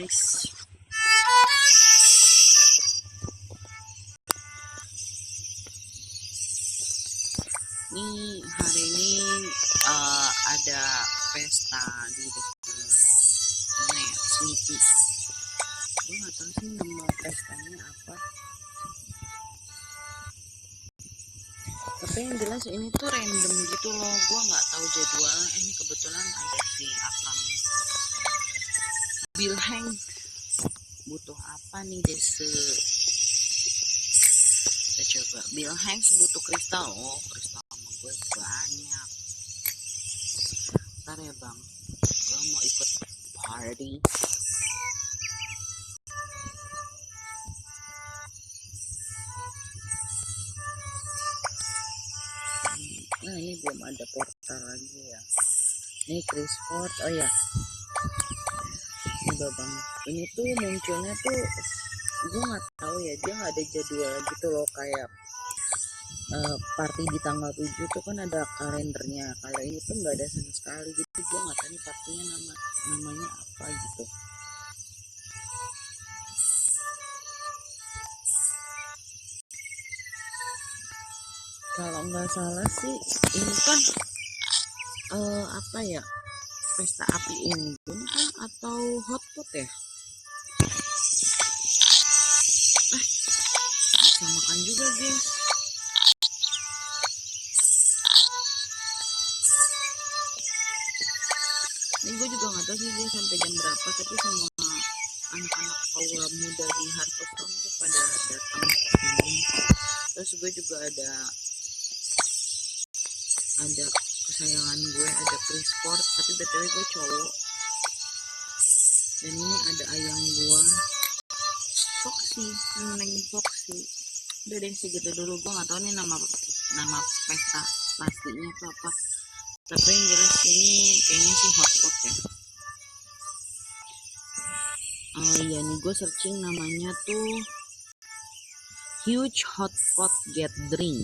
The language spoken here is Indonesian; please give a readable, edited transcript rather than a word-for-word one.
guys. Nih hari ini ada pesta di dekat mana ya, Sneaky. Gue nggak tahu sih nama pestanya apa. Tapi yang jelas ini tuh random gitu loh. Gue nggak tahu jadwalnya. Ini kebetulan ada si Akang Bill Hank. Butuh apa nih dese? Kita coba. Bill Hanks butuh kristal. Oh, kristal sama gue banyak. Ntar ya bang, gue mau ikut party. Nah ini belum ada portal lagi ya. Ini Chris Ford. Oh ya, udah bang. Ini tuh munculnya tuh gue nggak tahu ya, dia nggak ada jadwal gitu loh, kayak party di tanggal 7 tuh kan ada kalendernya. Kalau ini tuh nggak ada sama sekali gitu. Gue nggak tahu nih partinya namanya apa gitu. Kalau nggak salah sih ini kan apa ya, pesta api unggun kan atau hotpot ya. Bisa makan juga guys. Ini gue juga nggak tahu sih dia sampai jam berapa, tapi semua anak-anak aula muda di Harveston tuh pada datang ke sini. Terus gue juga ada kesayangan gue, ada Chris Ford, tapi btw gue cowok. Dan ini ada ayang gue, Foxy, Neng Foxy. Udah deh segitu dulu. Gue nggak tahu nih nama pesta pastinya itu apa. Tapi yang jelas ini kayaknya sih hotpot ya. Oh iya nih, gue searching namanya tuh Huge Hotpot Gathering.